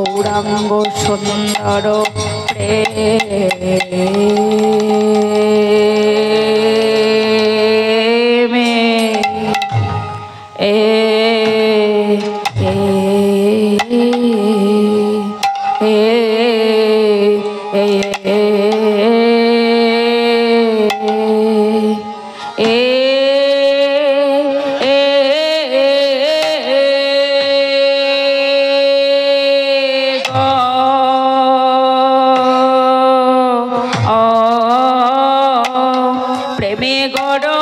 গৌরাঙ্গ সুন্দর প্রেমে প্রেমে গড়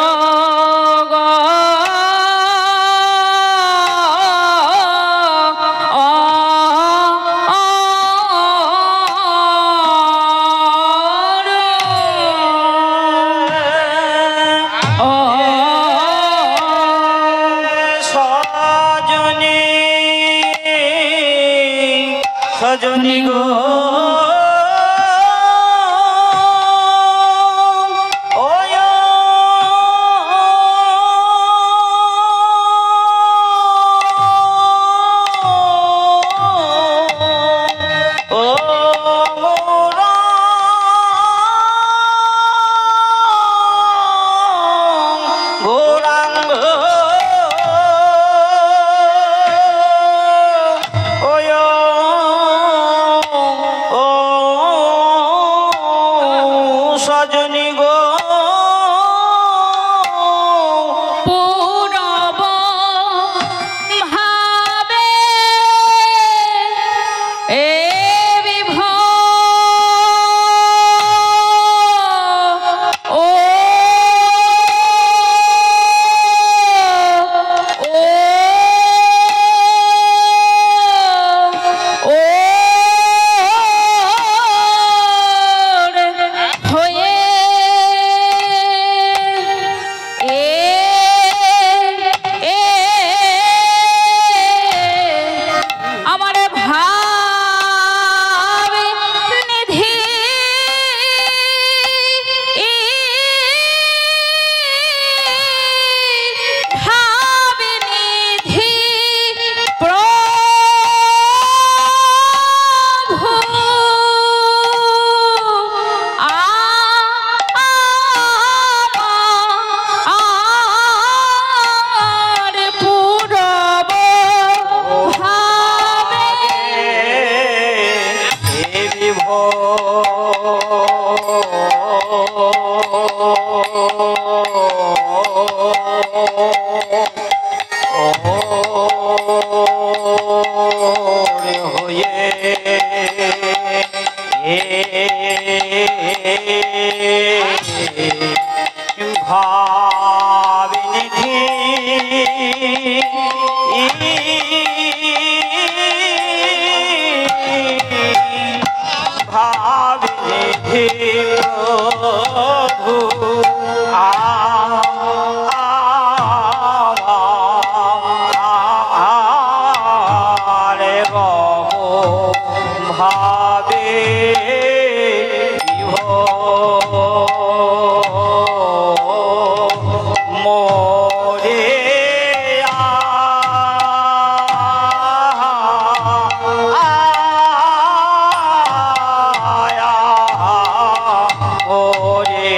সজনী গো সজনী গো পূরব ভাবে এ বিভোর ও ভাবিনিধি ভাবিনিধি প্রভু আরে ভাবে ওরে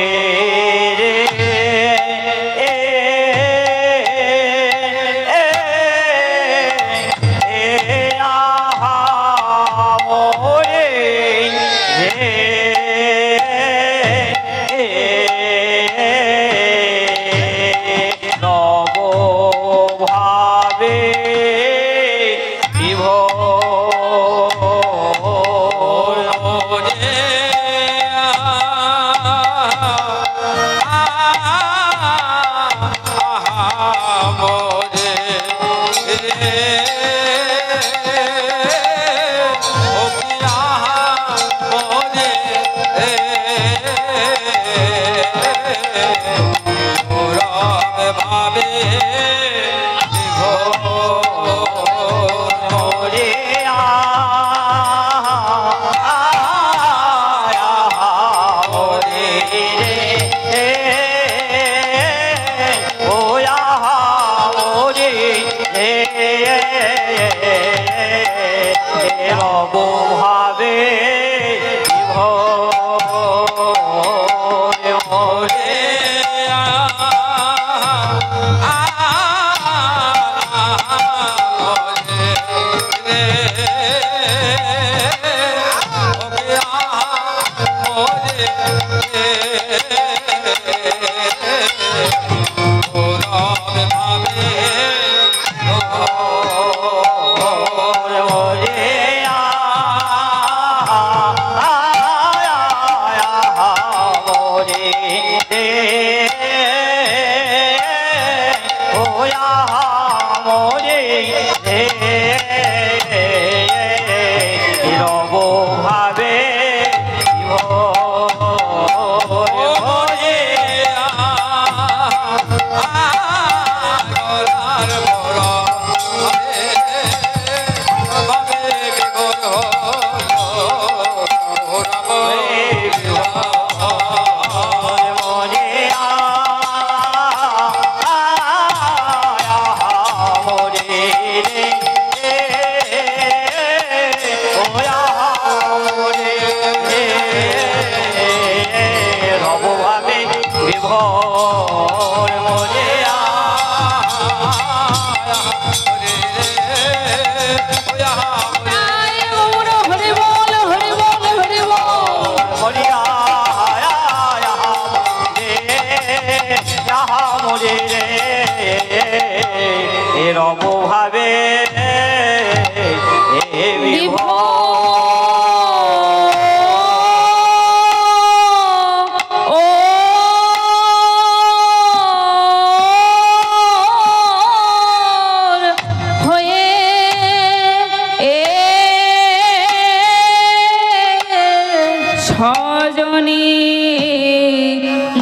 রবভাবে বিভোর মোরে মোরে রে রবভাবে সজনী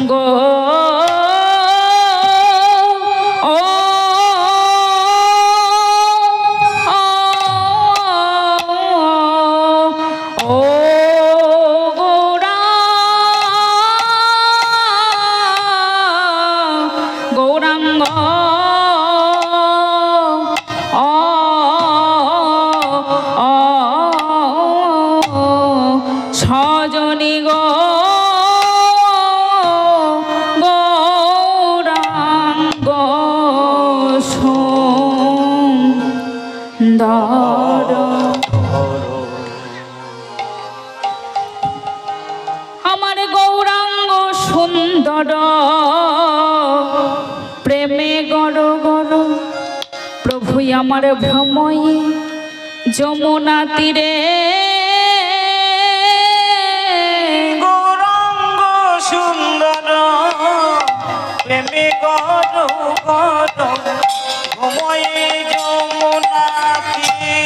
গো সজনী গো গৌরাঙ্গ সুন্দর আমার গৌরাঙ্গ সুন্দর প্রেমে গড় গড় প্রভু আমার ভ্রময়ে যমুনা তীরে সুন্দর প্রেমে গড় গড় ঘুময়ে যমুনা তীরে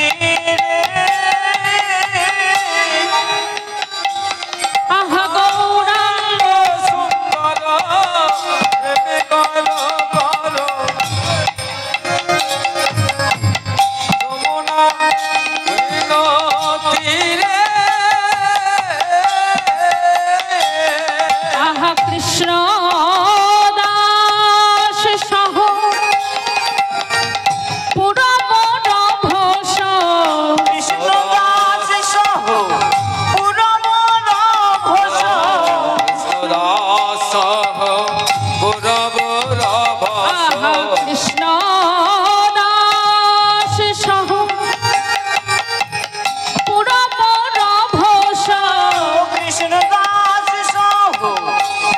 আহা গৌরাঙ্গ সুন্দর প্রেমে গড় গড় যমুনা তীরে কৃষ্ণ দাস সহ পুরব রভস কৃষ্ণ দাস সহ পুরব রভস কৃষ্ণ দাস সহ পুরব রভস কৃষ্ণ দাস সহ পুরব রভস কৃষ্ণ দাস সহ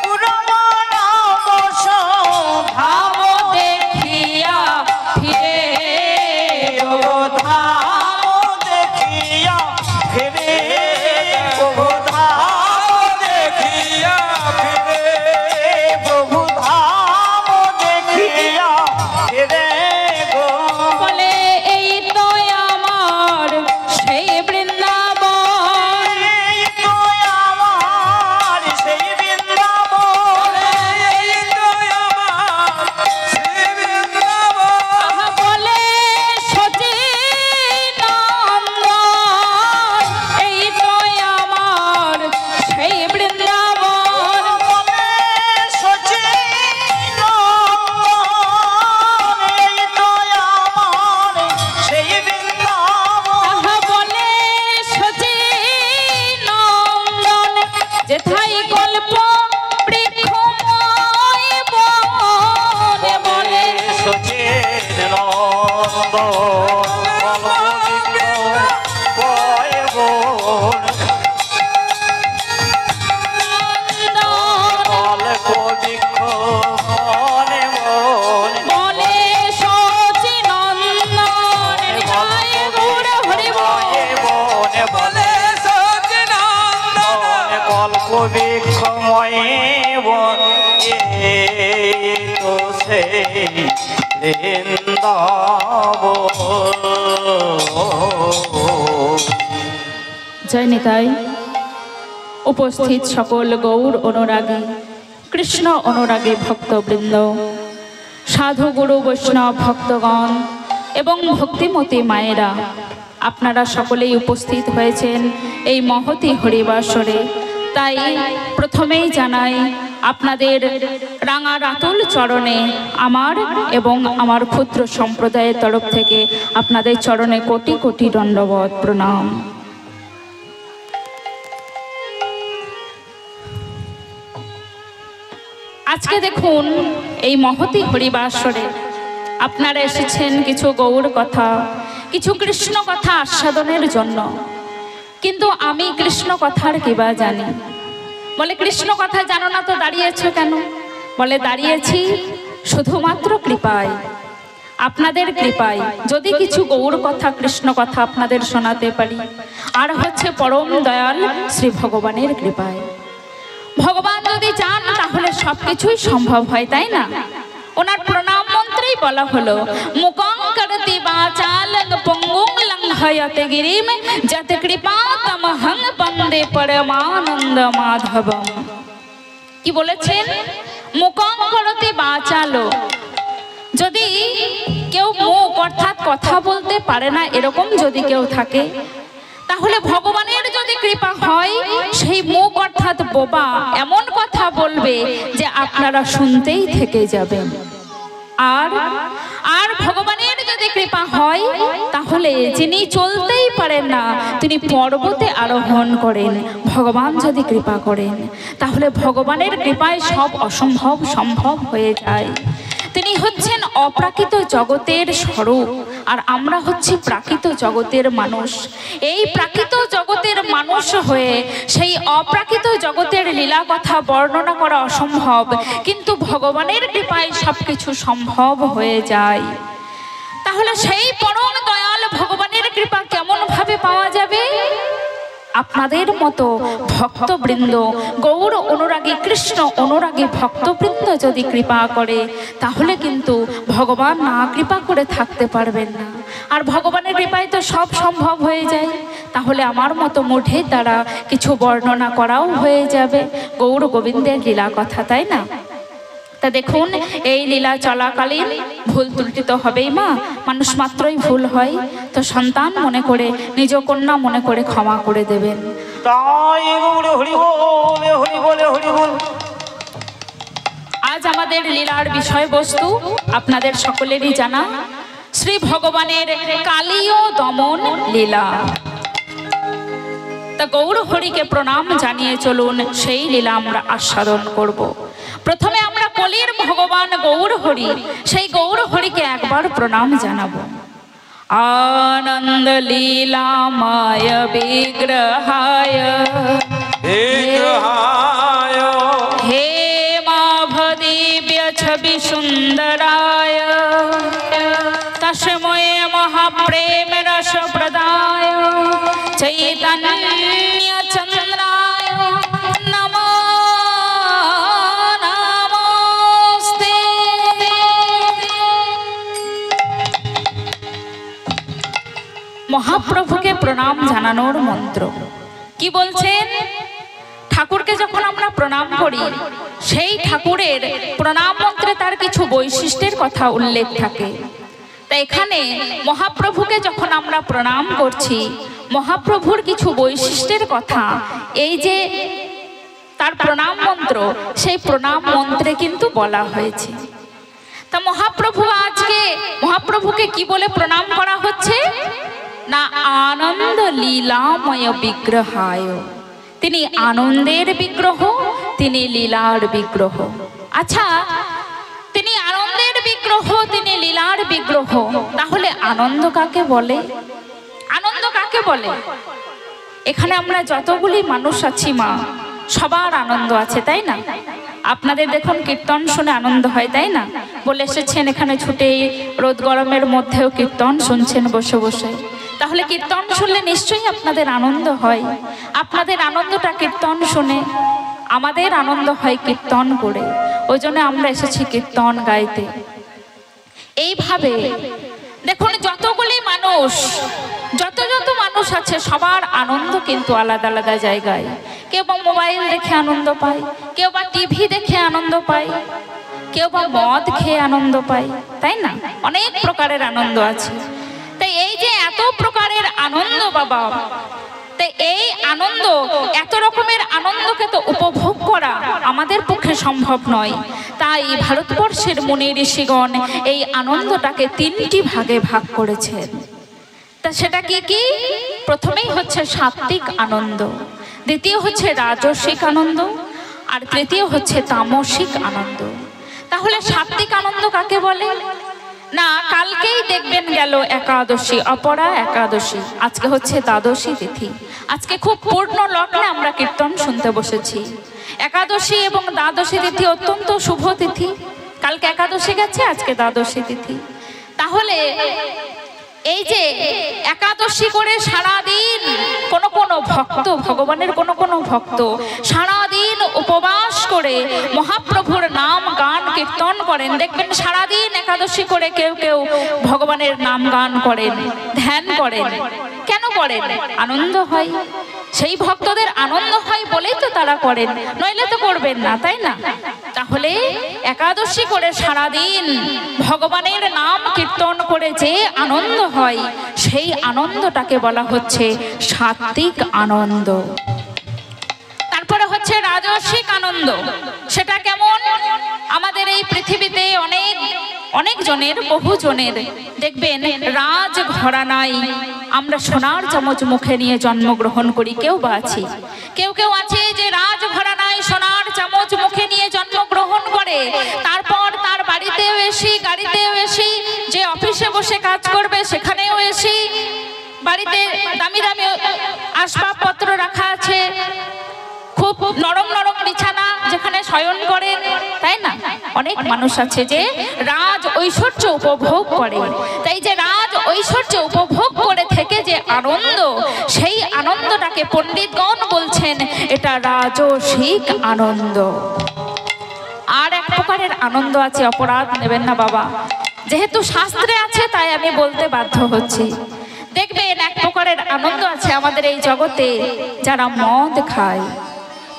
পুরব রভস ধাম দেখিয়া ফিরে ধাম দেখিয়া ফিরে প্রভু ধাম দেখিয়া ফিরে প্রভু ধাম দেখিয়া ফিরে গো বলে এই তো আমার সেই বৃন্দাবন এই তো আমার সেই বৃন্দাবন এই তো আমার সেই বৃন্দাবন আহা বলে সচি নন্দন এই তো আমার সেই বৃন্দাবন বলে সচিনন্দন এই তো আমার সেই বৃন্দাবন আহা বলে সচি নন্দন যেথায় গল্প বৃক্ষময় বনে বলে বলে সচি নন্দন জয় গৌর হরি বল বৃক্ষময়ে তো সেই জয় নিতাই উপস্থিত সকল গৌর অনুরাগী কৃষ্ণ অনুরাগী ভক্তবৃন্দ সাধু গুরু বৈষ্ণব ভক্তগণ এবং ভক্তিমতী মায়েরা আপনারা সকলেই উপস্থিত হয়েছেন এই মহতী হরিবাসরে তাই প্রথমেই জানাই আপনাদের রাঙা রাতুল চরণে আমার এবং আমার ক্ষুদ্র সম্প্রদায়ের তরফ থেকে আপনাদের চরণে কোটি কোটি দণ্ডবত প্রণাম। আজকে দেখুন এই মহতী হরিবাসরে আপনারা এসেছেন কিছু গৌর কথা, কিছু কৃষ্ণ কথা আস্বাদনের জন্য। কিন্তু আমি কৃষ্ণ কথার কিবা জানি? বলে কৃষ্ণ কথা জানো না তো দাঁড়িয়েছ কেন? বলে দাঁড়িয়েছি শুধুমাত্র কৃপায়, আপনাদের কৃপায় যদি কিছু গৌর কথা কৃষ্ণ কথা আপনাদের শোনাতে পারি, আর হচ্ছে পরম দয়াল শ্রী ভগবানের কৃপায়। ভগবান যদি চান তাহলে সবকিছুই সম্ভব হয়, তাই না? ওনার প্রণাম মন্ত্রেই বলা হলো, মুকং করতি বাচালং পঙ্গুং লঙ্ঘয়তে গিরিম যত কৃপা তমহং বন্দে পরমানন্দ মাধবম। কি বলেছেন? মুকং করতি বাচালো, যদি কেউ মুখ অর্থাৎ কথা বলতে পারে না এরকম যদি কেউ থাকে, তাহলে ভগবানের যদি কৃপা হয় সেই মুখ অর্থাৎ বোবা এমন কথা বলবে যে আপনারা শুনতেই থেকে যাবেন। আর আর ভগবানের যদি কৃপা হয় তাহলে যিনি চলতেই পারেন না তিনি পর্বতে আরোহণ করেন। ভগবান যদি কৃপা করেন তাহলে ভগবানের কৃপায় সব অসম্ভব সম্ভব হয়ে যায়। তিনি হচ্ছেন অপ্রাকৃত জগতের স্বরূপ, আর আমরা হচ্ছি প্রাকৃত জগতের মানুষ। এই প্রাকৃত জগতের মানুষ হয়ে সেই অপ্রাকৃত জগতের লীলা কথা বর্ণনা করা অসম্ভব, কিন্তু ভগবানের কৃপায় সবকিছু সম্ভব হয়ে যায়। তাহলে সেই পরম দয়াল ভগবানের কৃপা কেমন ভাবে পাওয়া যাবে? আপনাদের মতো ভক্তবৃন্দ, গৌর অনুরাগী কৃষ্ণ অনুরাগী ভক্তবৃন্দ যদি কৃপা করে তাহলে কিন্তু ভগবান না কৃপা করে থাকতে পারবেন না। আর ভগবানের কৃপায় তো সব সম্ভব হয়ে যায়। তাহলে আমার মতো মুঠের দ্বারা কিছু বর্ণনা করাও হয়ে যাবে গৌর গোবিন্দের লীলা কথা, তাই না? তা দেখুন, এই লীলা চলাকালীন ভুল ত্রুটি তো হবেই, মা মানুষ মাত্রই ভুল হয়, তো সন্তান মনে করে নিজ কন্যা মনে করে ক্ষমা করে দেবেন। তাই গৌড়ে হরি বলে হরি বলে হরি বল। আজ আমাদের লীলার বিষয়বস্তু আপনাদের সকলেরই জানা, শ্রী ভগবানের কালীয় দমন লীলা। তা গৌর হরিকে প্রণাম জানিয়ে চলুন সেই লীলা আমরা আস্বাদন করব। প্রথমে আমরা কলির ভগবান গৌর হরি, সেই গৌর হরিকে একবার প্রণাম জানাবো। আনন্দ লীলাময় বিগ্রহায় হে মাভদিব্য ছবি সুন্দরায় তস্মৈ মহাপ্রেম রস প্রদায় চৈতন্য চন্দ্রায় নমো নমস্তে। মহাপ্রভুকে প্রণাম জানানোর মন্ত্র কি বলছেন? ঠাকুরকে যখন আমরা প্রণাম করি সেই ঠাকুরের প্রণাম মন্ত্রে তার কিছু বৈশিষ্ট্যের কথা উল্লেখ থাকে। তাই এখানে মহাপ্রভুকে যখন আমরা প্রণাম করছি, মহাপ্রভুর কিছু বৈশিষ্ট্যের কথা এই যে তার প্রণাম মন্ত্র, সেই প্রণাম মন্ত্রে কিন্তু বলা হয়েছে। তা মহাপ্রভু আজকে মহাপ্রভুকে কি বলে প্রণাম করা হচ্ছে না? আনন্দ লীলাময় বিগ্রহায়। তিনি আনন্দের বিগ্রহ, তিনি লীলার বিগ্রহ। আচ্ছা, তিনি আনন্দের বিগ্রহ, তিনি লীলার বিগ্রহ, তাহলে আনন্দ কাকে বলে? আনন্দ কাকে বলে? এখানে আমরা যতগুলি মানুষ আছি মা, সবার আনন্দ আছে, তাই না? আপনাদের দেখুন কীর্তন শুনে আনন্দ হয়, তাই না? বলে এসেছেন এখানে ছুটে, রোদ গরমের মধ্যেও কীর্তন শুনছেন বসে বসে। তাহলে কীর্তন শুনলে নিশ্চয়ই আপনাদের আনন্দ হয়। আপনাদের আনন্দটা কীর্তন শুনে, আমাদের আনন্দ হয় কীর্তন করে। ওই জন্য আমরা এসেছি কীর্তন গাইতে। এইভাবে দেখুন যতগুলি মানুষ, যত মানুষ আছে সবার আনন্দ কিন্তু আলাদা আলাদা জায়গায়। কেউ বা মোবাইল দেখে আনন্দ পায়, কেউ বা টিভি দেখে আনন্দ পায়, কেউ বা মদ খেয়ে আনন্দ পায়, তাই না? অনেক প্রকারের আনন্দ আছে। তাই এই যে এত প্রকারের আনন্দ বাবা, তাই এই আনন্দ, এত রকমের আনন্দকে তো উপভোগ করা আমাদের পক্ষে সম্ভব নয়। তাই ভারতবর্ষের মুনি ঋষিগণ এই আনন্দটাকে তিনটি ভাগে ভাগ করেছেন। তা সেটা কি কি? প্রথমেই হচ্ছে সাত্ত্বিক আনন্দ, দ্বিতীয় হচ্ছে রাজসিক আনন্দ, আর তৃতীয় হচ্ছে তামসিক আনন্দ। তাহলে সাত্বিক আনন্দ কাকে বলে? না, কালকেই দেখবেন গেল একাদশী, অপরা একাদশী, আজকে হচ্ছে দ্বাদশী তিথি। আজকে খুব পূর্ণ লগ্নে আমরা কীর্তন শুনতে বসেছি। একাদশী এবং দ্বাদশী তিথি অত্যন্ত শুভ তিথি। কালকে একাদশী গেছে, আজকে দ্বাদশী তিথি। তাহলে এই যে একাদশী করে সারাদিন কোন ভক্ত, ভগবানের কোন ভক্ত সারাদিন উপবাস করে মহাপ্রভুর নাম গান কীর্তন করেন। দেখবেন সারাদিন একাদশী করে কেউ কেউ ভগবানের নাম গান করেন, ধ্যান করেন। কেন করেন? আনন্দ হয়। সেই ভক্তদের আনন্দ হয় বলেই তো তারা করেন, নইলে তো করবেন না, তাই না? তাহলে একাদশী করে সারাদিন ভগবানের নাম কীর্তন করে যে আনন্দ হয়, সেই আনন্দটাকে বলা হচ্ছে সাত্বিক আনন্দ। তারপরে হচ্ছে রাজসিক আনন্দ। সেটা কেমন? আমাদের এই পৃথিবীতে অনেক জনের, বহু জনের দেখবেন রাজ ঘরানায় আমরা সোনার চামচ মুখে নিয়ে জন্মগ্রহণ করি। কেউ বা আছি, কেউ আছে যে রাজ ঘরানায় সোনার চামচ মুখে নিয়ে জন্মগ্রহণ করে, তারপর তার বাড়িতেও এসি, গাড়িতেও এসি, যে অফিসে বসে কাজ করবে সেখানেও এসি, বাড়িতে দামি দামি আসবাবপত্র রাখা আছে, খুব নরম নরম বিছানা যেখানে শয়ন করেন, তাই না? অনেক মানুষ আছে যে রাজ ঐশ্বর্য উপভোগ করে। তাই যে রাজ ঐশ্বর্য উপভোগ করে থেকে যে আনন্দ, সেই আনন্দটাকে পণ্ডিতগণ বলছেন এটা রাজসিক আনন্দ। আর এক প্রকারের আনন্দ আছে, অপরাধ নেবেন না বাবা, যেহেতু শাস্ত্রে আছে তাই আমি বলতে বাধ্য হচ্ছি। দেখবেন এক প্রকারের আনন্দ আছে আমাদের এই জগতে, যারা মদ খায়।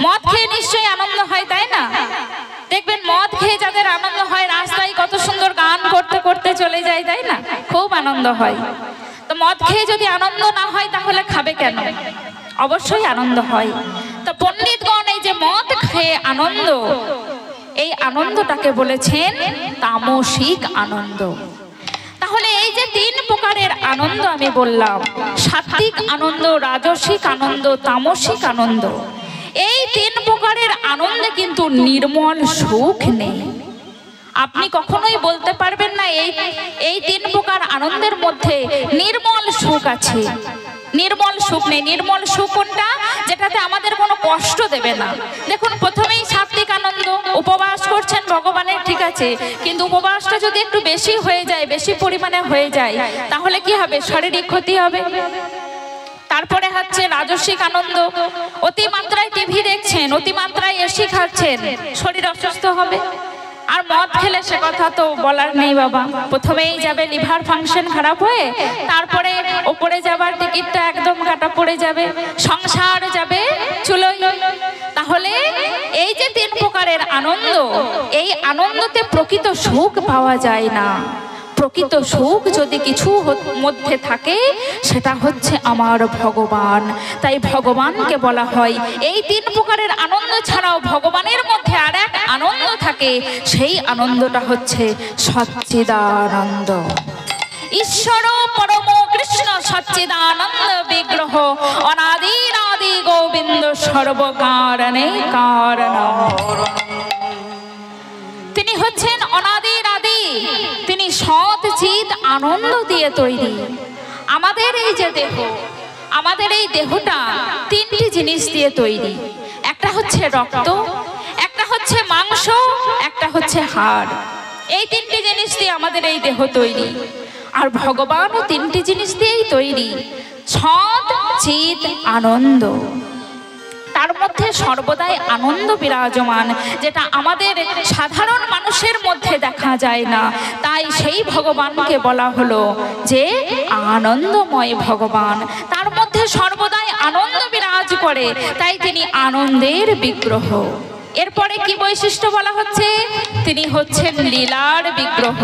মদ খেয়ে নিশ্চয়ই আনন্দ হয়, তাই না? দেখবেন মদ খেয়ে যাদের আনন্দ হয়, রাস্তায় কত সুন্দর গান করতে করতে চলে যায়, তাই না? খুব আনন্দ হয়। তো মদ খেয়ে যদি আনন্দ না হয় তাহলে খাবে কেন? অবশ্যই আনন্দ হয়। তো পণ্ডিতগণ এই যে মদ খেয়ে আনন্দ, এই আনন্দটাকে বলেছেন তামসিক আনন্দ। তাহলে এই যে তিন প্রকারের আনন্দ আমি বললাম, সাত্বিক আনন্দ, রাজসিক আনন্দ, তামসিক আনন্দ, এই তিন প্রকারের আনন্দে কিন্তু নির্মল সুখ নেই। আপনি কখনোই বলতে পারবেন না এই তিন প্রকার আনন্দের মধ্যে নির্মল সুখ আছে। নির্মল সুখ নেই। নির্মল সুখ কোনটা? যেটাতে আমাদের কোনো কষ্ট দেবে না। দেখুন, প্রথমেই সাত্বিক আনন্দ, উপবাস করছেন ভগবানের, ঠিক আছে, কিন্তু উপবাসটা যদি একটু বেশি হয়ে যায়, বেশি পরিমাণে হয়ে যায়, তাহলে কি হবে? শারীরিক ক্ষতি হবে। তারপরে হচ্ছে রাজসিক আনন্দ, অতিমাত্রায় টিভি দেখছেন, অতিমাত্রায় এসি খাচ্ছেন, শরীর অসুস্থ হবে। আর মদ খেলে সে কথা তো বলার নেই বাবা, প্রথমেই যাবে লিভার ফাংশন খারাপ হয়ে, তারপরে ওপরে যাবার টিকিটটা একদম কাটা পড়ে যাবে, সংসার যাবে চুলোই। তাহলে এই যে তিন প্রকারের আনন্দ, এই আনন্দতে প্রকৃত সুখ পাওয়া যায় না। প্রকৃত সুখ যদি কিছু মধ্যে থাকে, সেটা হচ্ছে আমার ভগবান। তাই ভগবানকে বলা হয়, এই তিন প্রকারের আনন্দ ছাড়াও ভগবানের মধ্যে আর এক আনন্দ থাকে, সেই আনন্দটা হচ্ছে সচ্চিদানন্দ। ঈশ্বর পরম কৃষ্ণ সচ্চিদানন্দ বিগ্রহ, অনাদিরাদি গোবিন্দ সর্বকারণে কারণ। তিনি হচ্ছেন অনাদির আদি, তিনি সৎ চিৎ আনন্দ দিয়ে তৈরি। আমাদের এই যে দেহ, আমাদের এই দেহটা তিনটি জিনিস দিয়ে তৈরি। একটা হচ্ছে রক্ত, একটা হচ্ছে মাংস, একটা হচ্ছে হাড়। এই তিনটি জিনিস দিয়ে আমাদের এই দেহ তৈরি। আর ভগবানও তিনটি জিনিস দিয়েই তৈরি, সৎ চিৎ আনন্দ। তার মধ্যে সর্বদাই আনন্দ বিরাজমান, যেটা আমাদের সাধারণ মানুষের মধ্যে দেখা যায় না। তাই সেই ভগবানকে বলা হলো যে আনন্দময় ভগবান, তার মধ্যে সর্বদাই আনন্দ বিরাজ করে, তাই তিনি আনন্দের বিগ্রহ। এরপরে কি বৈশিষ্ট্য বলা হচ্ছে? তিনি হচ্ছেন লীলার বিগ্রহ।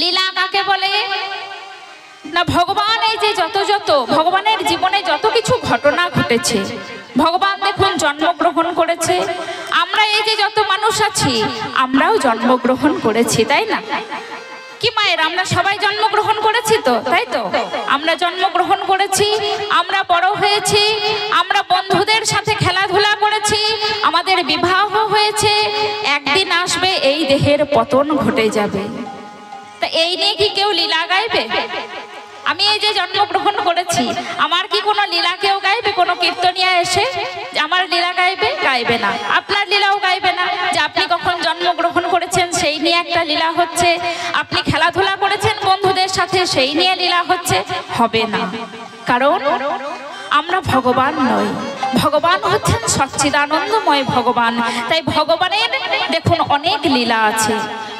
লীলা কাকে বলে না? ভগবান এই যে যত ভগবানের জীবনে যত কিছু ঘটনা ঘটেছে, ভগবান দেখুন জন্মগ্রহণ করেছে। আমরা এই যে যত মানুষ আছি, আমরাও জন্মগ্রহণ করেছি, তাই না? কি মায়ের, আমরা সবাই জন্মগ্রহণ করেছি তো, তাই তো? আমরা জন্মগ্রহণ করেছি, আমরা বড় হয়েছি, আমরা বন্ধুদের সাথে খেলাধুলা করেছি, আমাদের হয়েছে একদিন আসবে এই দেহের পতন ঘটে যাবে। তা এই নিয়ে কি কেউ লীলা গাইবে? আমি এই যে জন্মগ্রহণ করেছি, আমার কি কোনো লীলা কেউ গাইবে? কোনো কীর্তনিয়া এসে আমার লীলা গাইবে? গাইবে না। আপনার লীলাও গাইবে না, যে আপনি কখন জন্মগ্রহণ করেছেন সেই নিয়ে একটা লীলা হচ্ছে, আপনি খেলাধুলা করেছেন বন্ধুদের সাথে সেই নিয়ে লীলা হচ্ছে, হবে না। কারণ আমরা ভগবান নই, ভগবান হচ্ছেন সচ্চিদানন্দময় ভগবান। তাই ভগবানের দেখুন অনেক লীলা আছে।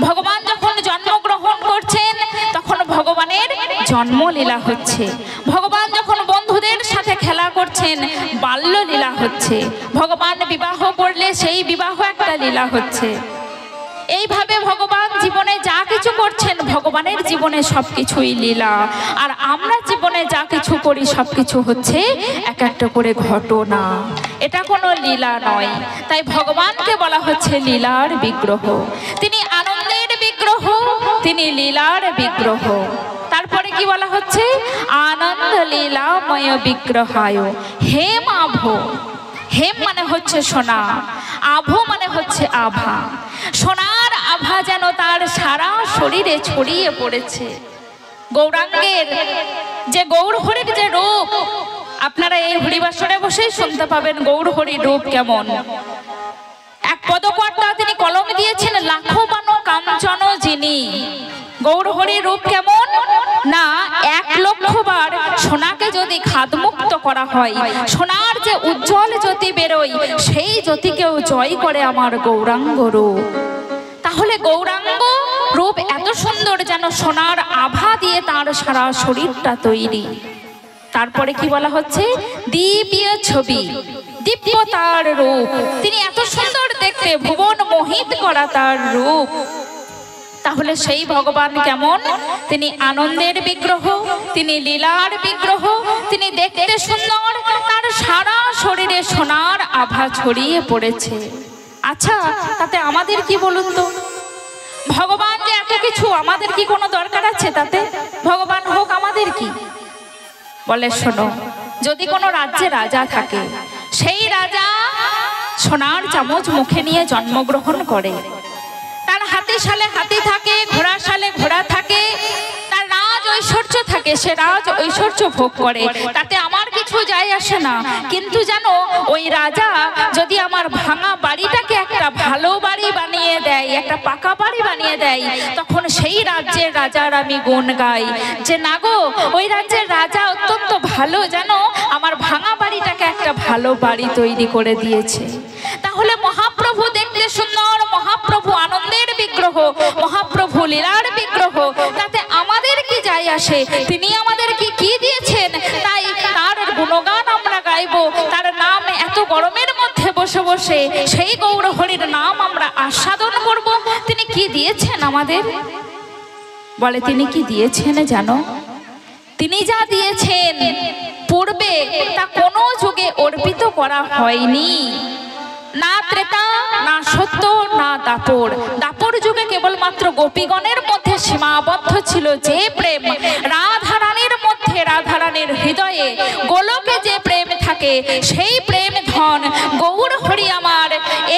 ভগবান যখন জন্মগ্রহণ করছেন তখন ভগবানের জন্মলীলা হচ্ছে। ভগবান যখন বন্ধুদের সাথে খেলা করছেন বাল্য লীলা হচ্ছে। ভগবান বিবাহ করলে সেই বিবাহ একটা লীলা হচ্ছে। এইভাবে ভগবান জীবনে যা কিছু করছেন ভগবানের জীবনে সবকিছুই লীলা। আর আমরা জীবনে যা কিছু করি সবকিছু হচ্ছে এক একটা করে ঘটনা, এটা কোনো লীলা নয়। তাই ভগবানকে বলা হচ্ছে লীলার বিগ্রহ। তিনি আনন্দের বিগ্রহ, তিনি লীলার বিগ্রহ। তারপরে কি বলা হচ্ছে? আনন্দ লীলাময় বিগ্রহায় হেম আভ। হেম মানে হচ্ছে সোনা, আভ মানে হচ্ছে আভা। সোনার আভা যেন তার সারা শরীরে ছড়িয়ে পড়েছে। গৌরাঙ্গের যে গৌর হরির যে রূপ, আপনারা এই হরিবাসরে বসেই শুনতে পাবেন গৌর হরির রূপ কেমন। এক পদকর্তা তিনি কলম দিয়েছেন, লাখো বানো কাঞ্চন যিনি। গৌর হরির রূপ কেমন না, 1,00,000 বার সোনাকে যদি খাদমুক্ত করা হয়, সোনার যে উজ্জ্বল জ্যোতি বেরোয় সেই জ্যোতিকেও জয় করে আমার গৌরাঙ্গ রূপ। তাহলে গৌরাঙ্গ রূপ এত সুন্দর যেন সোনার আভা দিয়ে তার সারা শরীরটা তৈরি। তারপরে কি বলা হচ্ছে? দিব্য ছবি, দিব্য তার রূপ। তিনি এত সুন্দর দেখতে, ভুবন মোহিত করা তার রূপ। তাহলে সেই ভগবান কেমন? তিনি আনন্দের বিগ্রহ, তিনি লীলার বিগ্রহ, তিনি দেখতে সুন্দর, তার সারা শরীরে সোনার আভা ছড়িয়ে পড়েছে। আচ্ছা, তাতে আমাদের কি বলুন তো? ভগবান যে এত কিছু, আমাদের কি কোনো দরকার আছে তাতে? ভগবান হোক আমাদের কি? বলে শোনো, যদি কোনো রাজ্যে রাজা থাকে, সেই রাজা সোনার চামচ মুখে নিয়ে জন্মগ্রহণ করে, তার হাতি সালে হাতি থাকে, ঘোড়া সালে ঘোড়া থাকে, তার রাজ ঐশ্বর্য থাকে, সে রাজ ঐশ্বর্য ভোগ করে, তাতে আমার কিছু যায় আসে না। কিন্তু জানো, ওই রাজা যদি আমার ভাঙা বাড়িটাকে একটা ভালো বাড়ি বানিয়ে দেয়, একটা পাকা বাড়ি বানিয়ে দেয়, তখন সেই রাজ্যের রাজার আমি গুণ গাই যে না গো, ওই রাজ্যের রাজা অত্যন্ত ভালো, জানো আমার ভাঙা বাড়িটাকে একটা ভালো বাড়ি তৈরি করে দিয়েছে। তাহলে মহাপ্রভু দেখতে সুন্দর, মহাপ্রভু আনন্দের বিগ্রহ, মহাপ্রভু লীলার বিগ্রহ, তাতে আমাদের কি যায় আসে? তিনি আমাদেরকে কি দিয়েছেন, তাই তার গুণগান আমরা গাইব। তার নাম এত গরমের মধ্যে বসে বসে সেই গৌর হরির নাম আমরা আস্বাদন করব। তিনি কি দিয়েছেন আমাদের? বলে তিনি কি দিয়েছেন জানো? তিনি যা দিয়েছেন পূর্বে তা কোনো যুগে অর্পিত করা হয়নি। না ত্রেতা, না সত্য, না দাপর। দাপর যুগে কেবলমাত্র গোপীগণের মধ্যে সীমাবদ্ধ ছিল যে প্রেম, রাধারানীর মধ্যে, রাধারানীর হৃদয়ে, গোলকে যে প্রেম থাকে, সেই প্রেম ধন গৌর হরি আমার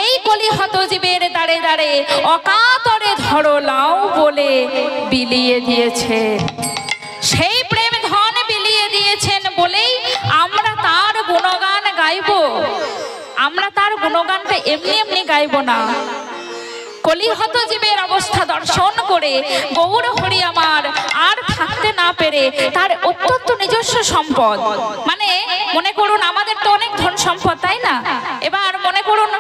এই কলিহত জীবের দাঁড়ে দাঁড়ে অকাতরে ধরো লাও বলে বিলিয়ে দিয়েছে। সেই প্রেম ধন বিলিয়ে দিয়েছেন বলেই আমরা তার গুণগান গাইব। আমরা তার গুণগানটা এমনি এমনি গাইব না। কলিহত জীবের অবস্থা দর্শন করে গৌর হরি আমার আর থাকতে না পেরে তার অত্যন্ত নিজস্ব সম্পদ, মানে মনে করুন আমাদের তো অনেক ধন সম্পদ, তাই না? এবার মনে করুন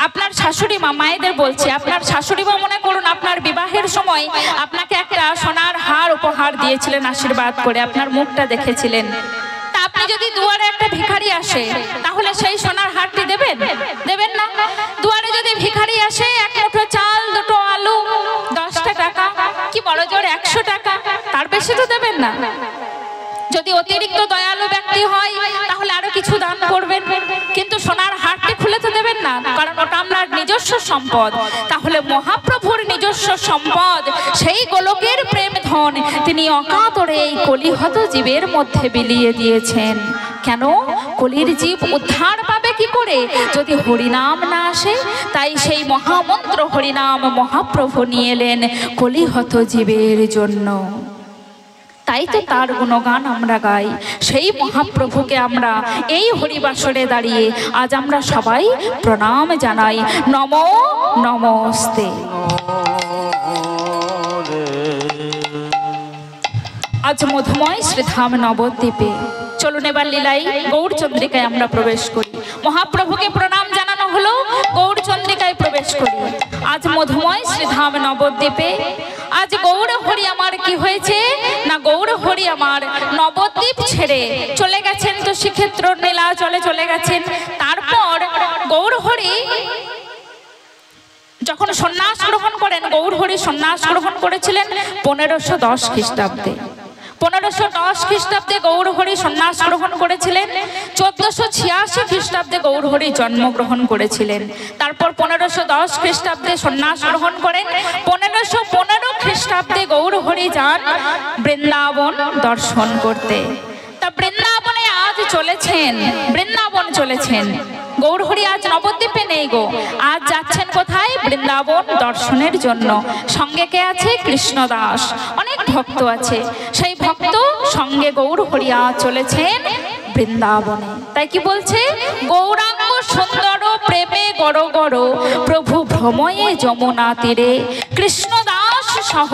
আপনার শাশুড়ি মা, মায়েদের বলছি, আপনার শাশুড়ি মা মনে করুন আপনার বিবাহের সময় আপনাকে একটা সোনার হার উপহার দিয়েছিলেন, আশীর্বাদ করে আপনার মুখটা দেখেছিলেন। তা আপনি যদি দুয়ারে একটা ভিখারি আসে, তাহলে সেই সোনার হারটি দেবেন? দেবেন না। দুয়ারে যদি ভিখারি আসে, এক মুঠো চাল, দুটো আলু, 10টা টাকা, কি বড় জোর 100 টাকা, তার বেশি তো দেবেন না। যদি অতিরিক্ত দয়ালু ব্যক্তি হয় তাহলে আরো কিছু দান করবেন, কিন্তু সোনার হারটি খুলে তো দেবেন না, কারণ ওটা আপনার নিজস্ব সম্পদ। তাহলে মহাপ্রভুর নিজস্ব সম্পদ, সেই গোলকের প্রেম ধন তিনি অকাতরে এই কলিহত জীবের মধ্যে বিলিয়ে দিয়েছেন। কেন? কলির জীব উদ্ধার পাবে কি করে যদি হরিনাম না আসে? তাই সেই মহামন্ত্র হরিনাম মহাপ্রভু নিয়ে এলেন কলিহত জীবের জন্য। তাই তো তার গুণগান আমরা গাই। সেই মহাপ্রভুকে আমরা এই হরিবাসরে দাঁড়িয়ে আজ আমরা সবাই প্রণাম জানাই। নমো নমস্তে। আজ মধুময় শ্রীধাম নবদ্বীপে চলুন এবার লীলাই গৌরচন্দ্রিকায় আমরা প্রবেশ করি। মহাপ্রভুকে প্রণাম জানানো হলো, গৌরচন্দ্রিকায় প্রবেশ করি। আজ মধুময় শ্রীধাম নবদ্বীপে আজ গৌর হরি আমার কি হয়েছে না, গৌর হরি আমার নবদ্বীপ ছেড়ে চলে গেছেন তো শ্রীক্ষেত্র নীলাচলে চলে গেছেন। তারপর গৌর হরি যখন সন্ন্যাস গ্রহণ করেন, গৌর হরি সন্ন্যাস গ্রহণ করেছিলেন 1510 খ্রিস্টাব্দে। 1510 খ্রিস্টাব্দে গৌর হরি সন্ন্যাস গ্রহণ করেছিলেন। 1486 খ্রিস্টাব্দে গৌর হরি জন্মগ্রহণ করেছিলেন। তারপর 1510 খ্রিস্টাব্দে সন্ন্যাস গ্রহণ করেন। 1515 খ্রিস্টাব্দে গৌর হরি যান বৃন্দাবন দর্শন করতে। তা বৃন্দাবনে আজ চলেছেন, বৃন্দাবন চলেছেন। গৌর হরি আজ নবদ্বীপে নেই গো, আজ যাচ্ছেন কোথায়? বৃন্দাবন দর্শনের জন্য। সঙ্গে কে আছে? কৃষ্ণদাস, অনেক ভক্ত আছে। সেই ভক্ত সঙ্গে গৌর হরি আজ চলেছেন বৃন্দাবনে। তাই কি বলছে? গৌরাঙ্গ সুন্দর প্রেমে গড় গড় প্রভু ভ্রময়ে যমুনা তীরে, কৃষ্ণদাস সহ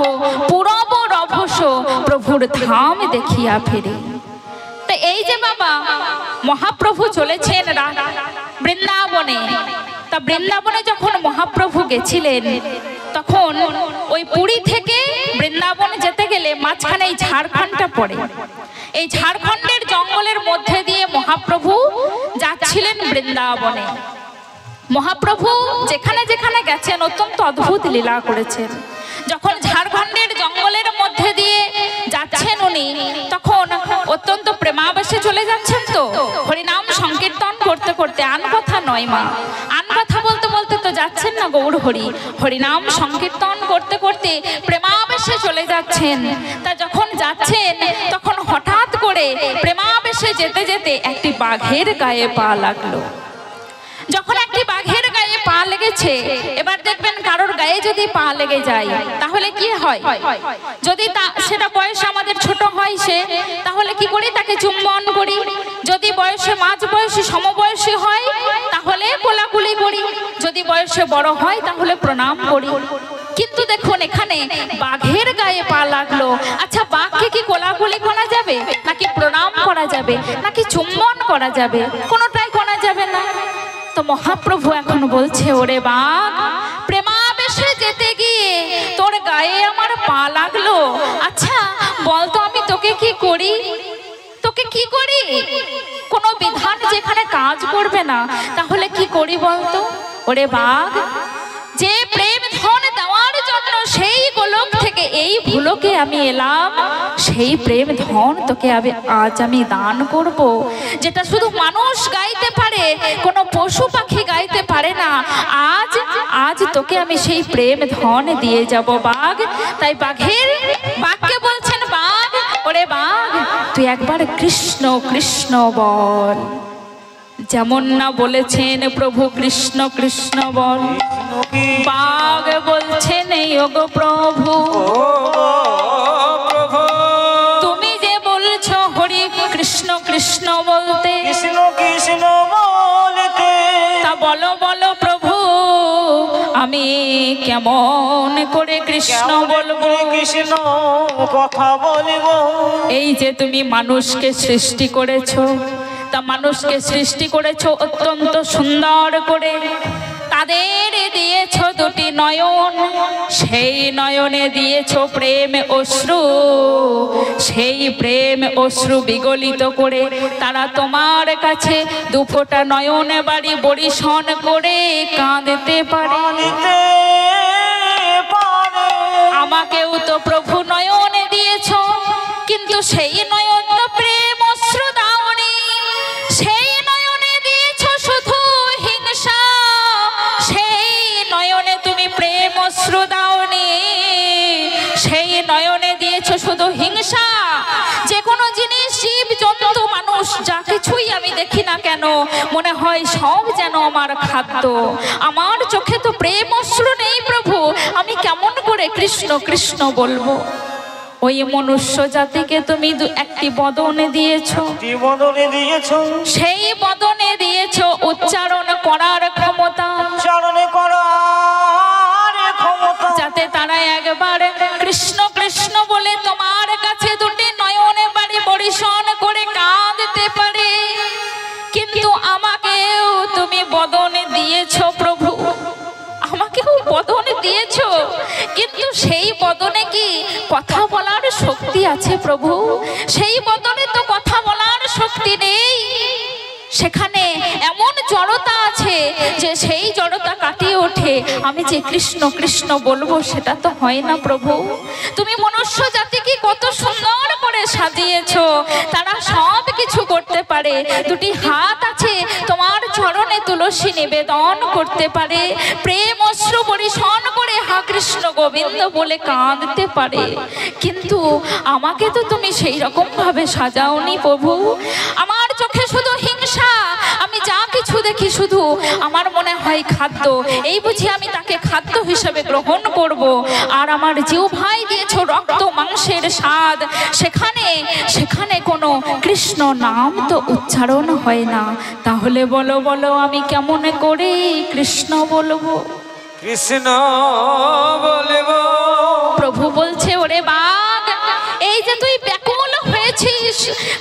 পূরব রভস প্রভুর ধাম দেখিয়া ফিরে। এই যে বাবা মহাপ্রভু চলেছেন বৃন্দাবনে। তা বৃন্দাবনে যখন মহাপ্রভু গেছিলেন তখন ওই পুরী থেকে বৃন্দাবনে যেতে গেলে মাঝখানে এই ঝাড়খণ্ডটা পড়ে। এই ঝাড়খণ্ডের জঙ্গলের মধ্যে দিয়ে মহাপ্রভু যাচ্ছিলেন বৃন্দাবনে। মহাপ্রভু যেখানে যেখানে গেছেন অত্যন্ত অদ্ভুত লীলা করেছেন। যখন ঝাড়খণ্ডের জঙ্গলের মধ্যে দিয়ে যাচ্ছেন উনি, তখন অত্যন্ত প্রেমাবেশে চলে যাচ্ছেন তো হরিনাম সংকীর্তন করতে করতে। আন কথা নয় মা, আন কথা বলতে বলতে তো যাচ্ছেন না গৌর হরি, হরিনাম সংকীর্তন করতে করতে প্রেমাবেশে চলে যাচ্ছেন। তা যখন যাচ্ছেন তখন হঠাৎ করে প্রেমাবেশে যেতে যেতে একটি বাঘের গায়ে পা লাগলো। যখন একটি বাঘের গায়ে পা লেগেছে, এবার দেখবেন কারোর গায়ে যদি পা লেগে যায় তাহলে কি হয়? যদি সেটা বয়স আমাদের ছোট হয় সে, তাহলে কি করি? তাকে চুম্বন করি। যদি বয়সে মাঝ বয়সী সমবয়সী হয় তাহলে কোলাকুলি করি। যদি বয়সে বড় হয় তাহলে প্রণাম করি। কিন্তু দেখুন এখানে বাঘের গায়ে পা লাগলো। আচ্ছা, বাঘকে কি কোলাকুলি করা যাবে, নাকি প্রণাম করা যাবে, নাকি চুম্বন করা যাবে? কোনোটাই করা যাবে না। তো মহাপ্রভু এখন বলছে, ওরে বাঘ, প্রেমাবেশে যেতে গিয়ে তোর গায়ে আমার পা লাগলো। আচ্ছা বলতো আমি তোকে কি করি, তোকে কি করি? কোনো বিধান যেখানে কাজ করবে না তাহলে কি করি বলতো? ওরে বাঘ, যে প্রেম ধন দেওয়ার জন্য সেই গোলক থেকে এই ভুলোকে আমি এলাম, সেই প্রেম ধন তোকে আজ আমি দান করব। যেটা শুধু মানুষ গাইতে পারে, কোনো পশু পাখি গাইতে পারে না। আজ তোকে আমি সেই প্রেম ধন দিয়ে যাব বাঘ। তাই বাঘকে বলছেন, বাঘ, ওরে বাঘ, তুই একবার কৃষ্ণ কৃষ্ণ বল। যেমন না বলেছেন প্রভু কৃষ্ণ কৃষ্ণ বল, বাঘ বলছেন ওগো প্রভু, তুমি যে বলছো হরি কৃষ্ণ কৃষ্ণ বলতে, কৃষ্ণ কৃষ্ণ বলতে, তা বলো বলো প্রভু আমি কেমন করে কৃষ্ণ বলবো, কৃষ্ণ কথা বলবো। এই যে তুমি মানুষকে সৃষ্টি করেছো, তা মানুষকে সৃষ্টি করেছো অত্যন্ত সুন্দর করে। তাদের দিয়েছো দুটি নয়ন, সেই নয়নে দিয়েছো প্রেম অশ্রু। সেই প্রেম অশ্রু বিগলিত করে তারা তোমার কাছে দুফোঁটা নয়ন বাড়ি বরিশন করে কাঁদতে পারে। আমাকেও তো প্রভু নয়ন দিয়েছো, কিন্তু সেই নয়ন তো প্রেম অশ্রু দাওনি। সেই নয়নে দিয়েছো শুধু হিংসা, সেই নয়নে তুমি প্রেম অশ্রু দাওনি। সেই নয়নে দিয়েছো যা কিছুই আমি দেখি না কেন মনে হয় সব যেন আমার খাদ্য। আমার চোখে তো প্রেম অশ্রু নেই প্রভু, আমি কেমন করে কৃষ্ণ কৃষ্ণ বলবো? ওই মনুষ্য জাতিকে তুমি একটি বদনে দিয়েছো, সেই বদনে দিয়েছো উচ্চারণ করার ক্ষমতা, যাতে তারা একবার কৃষ্ণ কৃষ্ণ বলে তোমার কাছে দুটি নয়নে বাড়ি বরিশন করে কাঁদতে পারে। কিন্তু আমাকেও তুমি বদনে দিয়েছো প্রভু, আমাকেও বদনে দিয়েছো, কিন্তু সেই বদনে কি কথা বলার শক্তি আছে প্রভু? সেই বদনে তো কথা বলার শক্তি নেই। সেখানে এমন জড়তা আছে যে সেই জড়তা কাটিয়ে ওঠে আমি যে কৃষ্ণ কৃষ্ণ বলবো সেটা তো হয় না প্রভু। তুমি মনুষ্য জাতিকে কত সুন্দর করে সাজিয়েছো, তারা সব কিছু করতে পারে, দুটি হাত আছে তোমার চরণে তুলসী নিবেদন করতে পারে, প্রেম অশ্রু বরিশন করে হা কৃষ্ণ গোবিন্দ বলে কাঁদতে পারে, কিন্তু আমাকে তো তুমি সেই রকম ভাবে সাজাওনি প্রভু। আমার চোখে শুধু হিংসা, আমি যা কিছু দেখি শুধু আমার মনে হয় খাদ্য, এই বুঝি আমি তাকে খাদ্য হিসেবে গ্রহণ করব। আর আমার জিহ্বায় দিয়েছো রক্ত মাংসের স্বাদ, সেখানে সেখানে কোনো কৃষ্ণ নাম তো উচ্চারণ হয় না। তাহলে বলো বলো আমি কেমন করে কৃষ্ণ বলবো? কৃষ্ণ বলবো। প্রভু বলছে ওরে বাঘ, এই যে তুই ব্যাকুল হয়েছিস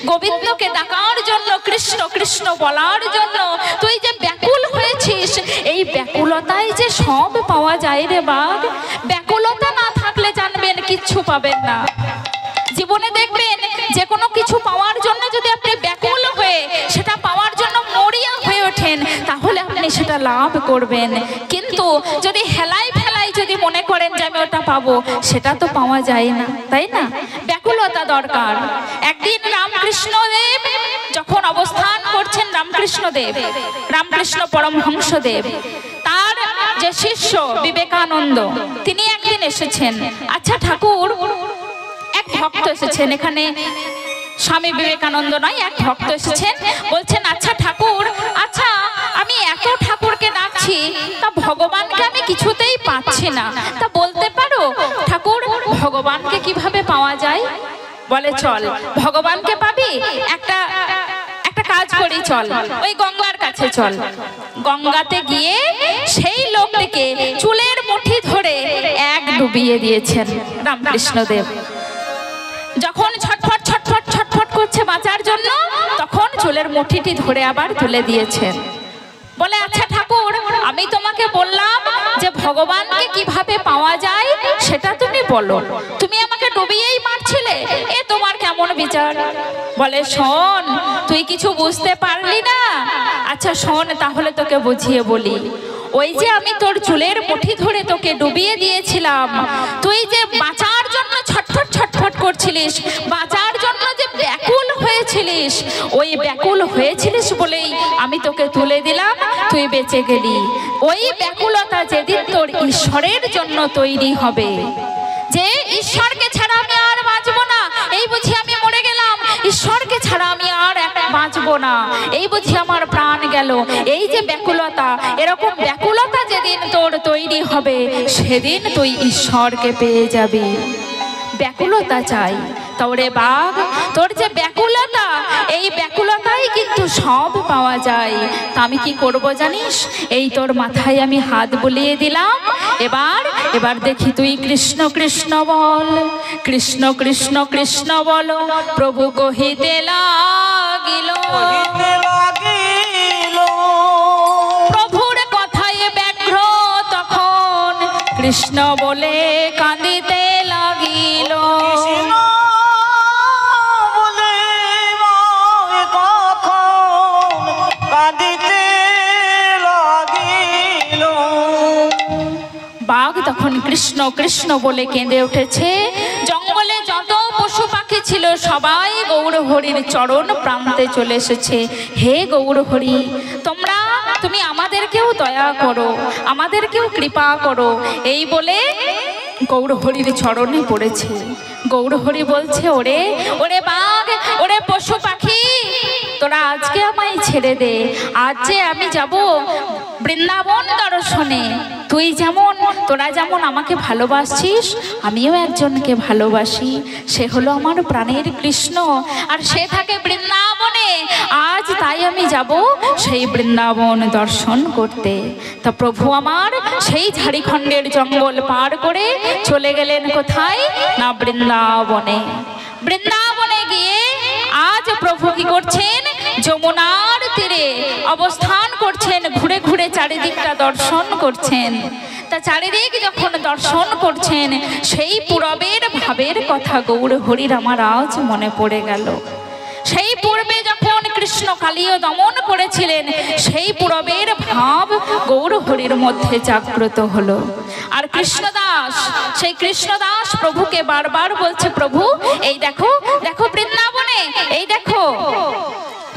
গোবিন্দকে ডাকার জন্য, কৃষ্ণ কৃষ্ণ বলার জন্য, তুই যে ব্যাকুল হয়েছিস, এই ব্যাকুলতায় যে সব পাওয়া যায় রে বাঘ। ব্যাকুলতা না থাকলে জানবেন কিচ্ছু পাবেন না জীবনে। দেখবেন যে কোনো কিছু পাওয়ার জন্য যদি আপনি ব্যাকুল হয়ে সেটা পাওয়ার জন্য মরিয়া হয়ে ওঠেন, তাহলে আপনি সেটা লাভ করবেন। কিন্তু যদি হেলাই ফেলাই যদি মনে করেন যে আমি ওটা পাবো, সেটা তো পাওয়া যায় না, তাই না? ব্যাকুলতা দরকার। একদিন রামকৃষ্ণদেব যখন অবস্থান করছেন, রামকৃষ্ণ পরমহংসদেব, তার যে শিষ্য বিবেকানন্দ, তিনি একদিন এসেছেন। আচ্ছা ঠাকুর, এক ভক্ত এসেছেন এখানে, স্বামী বিবেকানন্দ নয়, এক ভক্ত এসেছেন, বলছেন আচ্ছা ঠাকুর, আচ্ছা আমি এত ঠাকুরকে ডাকছি, তা ভগবানকে আমি কিছুতেই পাচ্ছি না, তা বলতে পারো ঠাকুর ভগবানকে কিভাবে পাওয়া যায়? বলে চল ভগবানকে পাবি, একটা কাজ করি, চল ওই গঙ্গার কাছে চল। গঙ্গাতে গিয়ে সেই লোকটিকে চুলের মুঠি ধরে এক ডুবিয়ে দিয়েছেন রামকৃষ্ণদেব। যখন ছটফট ছটফট ছটফট করছে বাঁচার জন্য, তখন চুলের মুঠিটি ধরে আবার তুলে দিয়েছেন। বলে আচ্ছা ঠাকুর, আমি তোমাকে বললাম যে ভগবানকে কিভাবে পাওয়া যায় সেটা তুমি বলো, তুমি আমাকে ডুবিয়েই মারছিলে, এ তোমার কেমন বিচার? বলে শোন, তুই কিছু বুঝতে পারলি না? আচ্ছা শোন তাহলে তোকে বুঝিয়ে বলি। ওই যে আমি তোর চুলের মুঠি ধরে তোকে ডুবিয়ে দিয়েছিলাম, তুই যে বাঁচার জন্য ছটফট ছটফট করছিলিস, বাঁচার জন্য যে ব্যাকুল হয়েছিলিস, ওই ব্যাকুল হয়েছিলিস বলেই আমি তোকে তুলে দিলাম, তুই বেঁচে গেলি। ওই ব্যাকুলতা যেদিন তোর ঈশ্বরের জন্য তৈরি হবে, যে ঈশ্বরকে ছাড়া আমি আর বাঁচবো না, এই বুঝি আমি মরে গেলাম, ঈশ্বরকে ছাড়া আমি আর বাঁচবো না, এই বুঝি আমার প্রাণ গেল, এই যে ব্যাকুলতা, এরকম ব্যাকুলতা যেদিন তোর তৈরি হবে, সেদিন তুই ঈশ্বরকে পেয়ে যাবি। ব্যাকুলতা চাই। তোরে বাঘ, তোর যে ব্যাকুলতা, এই ব্যাকুলতাই কিন্তু সব পাওয়া যায়। তা আমি কি করব জানিস? এই তোর মাথায় আমি হাত বুলিয়ে দিলাম, এবার দেখি তুই কৃষ্ণ কৃষ্ণ বল, কৃষ্ণ কৃষ্ণ কৃষ্ণ বল। প্রভু কহিতে লাগিল, প্রভুর কথায় ব্যাঘ্র তখন কৃষ্ণ বলে কাঁদিতে লাগিল। বাঘ তখন কৃষ্ণ কৃষ্ণ বলে কেঁদে উঠেছে। জঙ্গলে যত পশু পাখি ছিল সবাই গৌর হরির চরণ প্রান্তে চলে এসেছে। হে গৌর হরি, তুমি আমাদেরকেও দয়া করো, আমাদেরকেও কৃপা করো, এই বলে গৌর হরির চরণে পড়েছে। গৌর হরি বলছে ওরে ওরে বাঘ, ওরে পশু পাখি, তোরা আজকে আমায় ছেড়ে দে, আজ যে আমি যাব বৃন্দাবন দর্শনে। তুই যেমন, তোরা যেমন আমাকে ভালোবাসছিস, আমিও একজনকে ভালোবাসি, সে হলো আমার প্রাণের কৃষ্ণ, আর সে থাকে বৃন্দাবনে। আজ তাই আমি যাব সেই বৃন্দাবন দর্শন করতে। তা প্রভু আমার সেই ঝাড়খণ্ডের জঙ্গল পার করে চলে গেলেন কোথায়? না বৃন্দাবনে। বৃন্দাবনে গিয়ে আজ প্রভু কি করছেন? যমুনার তীরে অবস্থান করছেন, ঘুরে ঘুরে চারিদিকটা দর্শন করছেন। তা চারিদিক যখন দর্শন করছেন, সেই পূরবের ভাবের কথা গৌর হরির আমার আজ মনে পড়ে গেল। সেই পূর্বে যখন কৃষ্ণ কালীয় দমন করেছিলেন, সেই পূরবের ভাব গৌর হরির মধ্যে জাগ্রত হলো। আর কৃষ্ণদাস, সেই কৃষ্ণদাস প্রভুকে বারবার বলছে, প্রভু এই দেখো, দেখো বৃন্দাবনে, এই দেখো।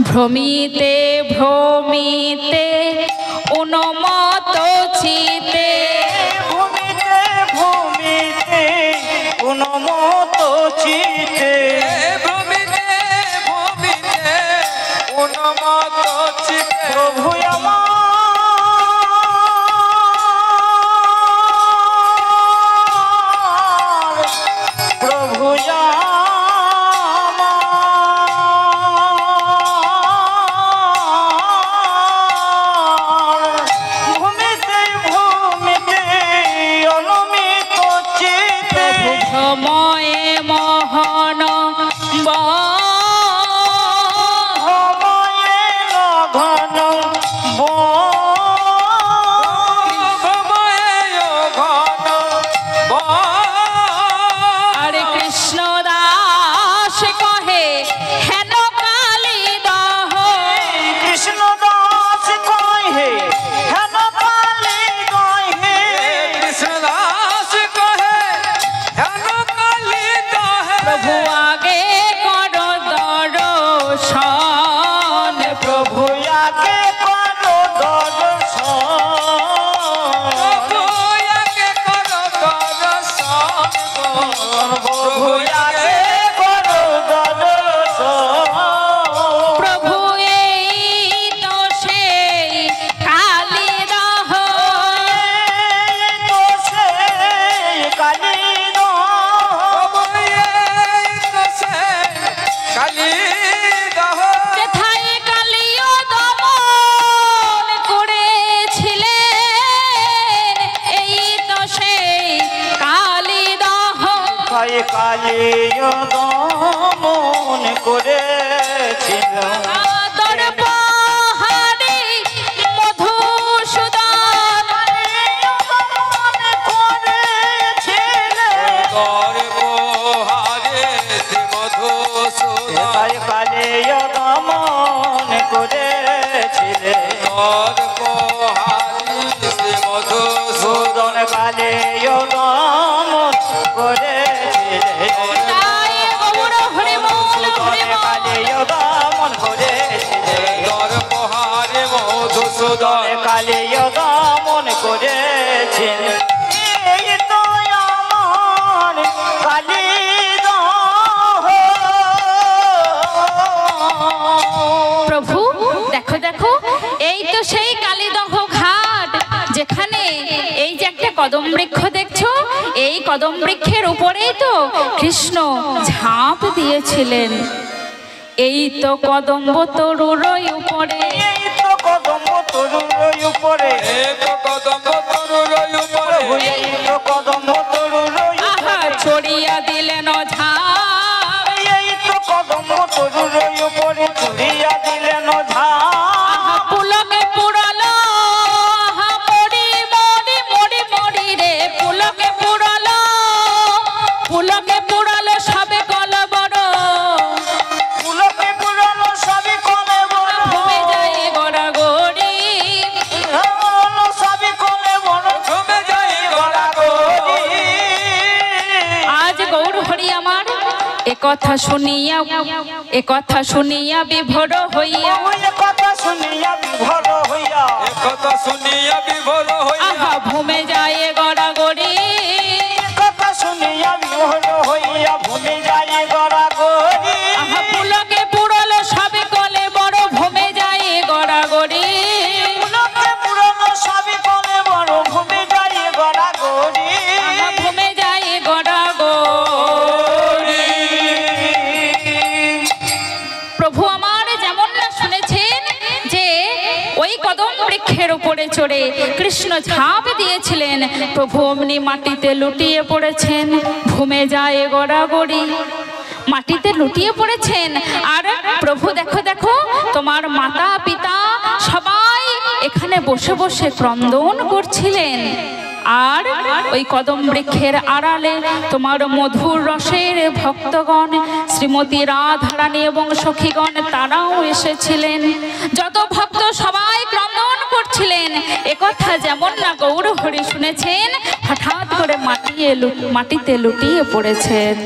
ভ্রমিতে ভ্রমিতে উন্মত্ত চিতে, ভূমিতে ভূমিতে উন্মত্ত চিতে, ভূমিতে ভূমিতে উন্মত্ত চিতে প্রভু আমার প্রভু আমার ভূমিতে ভূমিতে অনুমিত চিতে, ভ্রময়ে মোহন ভময়ে ঘন আর কৃষ্ণ দাস কহে হেন কালী দহ, কৃষ্ণ দাস কহে হেন কালী কহে, কৃষ্ণদাস কহে হেন কালী দহে প্রভু আগে কর দর্শন, প্রভু আগে করো দর্শন, প্রভুয়াকে করো দর্শন, প্রভু আগে করো দর্শন, প্রভু এই তো সেই কালী দহ, তো সেই কালী কালী দহ যেথায় কালীয় দমন করেছিলেন, এই তো সেই কালী দহ। তাই কালী দমন করেছিল, আদর পাহাড়ে মধুসূদন, গর্বহারে শ্রী মধুসূদন তাই কালী দমন করেছিলে, গর্বহারি শ্রী মধুসূদন সুদন কালী দমন করেছিলে, তাই গৌর হরি বল হরি বল। কালী দমন করেছিলে, গর্বহারে মধুসূদন কালী দমন করেছিলে, এই তো আমার কালী প্রভু দেখো দেখো, এই তো সেই কালীদহ ঘাট, যেখানে এই যে একটা কদম বৃক্ষ দেখছো, এই কদম বৃক্ষের উপরেই তো কৃষ্ণ ঝাঁপ দিয়েছিলেন। এই তো কদম্ব তরুর উপরে, এই তো কদম তরুর উপরে, এক কদম তরুর উপরে এই তো কদম তরুর আহা চড়িয়া দিলেন ঝাঁপ, এই তো কদম তরুর উপরে চুরিয়া দিলেন আহা ঝাঁপ, পুলকে পুরালো, আহা মরি মরি মরি মরি রে, পুলকে পুরালো, পুলকে পুরালো সবে কলবর, ফুলকে পুরানো সবই কলে বড়, ভূমে যায় গড়াগড়ি। সবই কলে বড়, জমে যায় গড়াগড়ি। আজ গৌর হরি আমার একথা শুনিয়া বিভোর হইয়া, ওই কথা শুনিয়া বিভোর হইয়া, কথা শুনিয়া বিভোর হইয়া আহা ভূমে যায় গড়াগড়ি। কথা শুনিয়া বিভোর হইয়া ভূমি যায় গড়াগড়ি, আহা পুলকে পুরলো সবে কলে বড়, গড়াগড়ি লোকে পুরনো সবই বলে বড় ঘুমে যাই গড়াগড়ি ঘুমে যায় গড়াগড়ি। প্রভু আমার যেমন না শুনেছেন যে ওই কদম বৃক্ষের উপরে চড়ে কৃষ্ণ ঝাঁপ দিয়েছিলেন, প্রভু অমনি মাটিতে লুটিয়ে পড়েছেন, ঘুমে যায় গড়াগড়ি। মাটিতে লুটিয়ে পড়েছেন। আর প্রভু দেখো দেখো তোমার মাতা পিতা সবাই এখানে বসে বসে ক্রন্দন করছিলেন। আর ওই কদম বৃক্ষের আড়ালে তোমার মধুর রসের ভক্তগণ শ্রীমতী রাধারানী এবং সখীগণ তারাও এসেছিলেন। যত ভক্ত সবাই ক্রন্দন করছিলেন। একথা যেমন না গৌর হরি শুনেছেন, হঠাৎ করে মাটিতে লুটিয়ে পড়েছেন।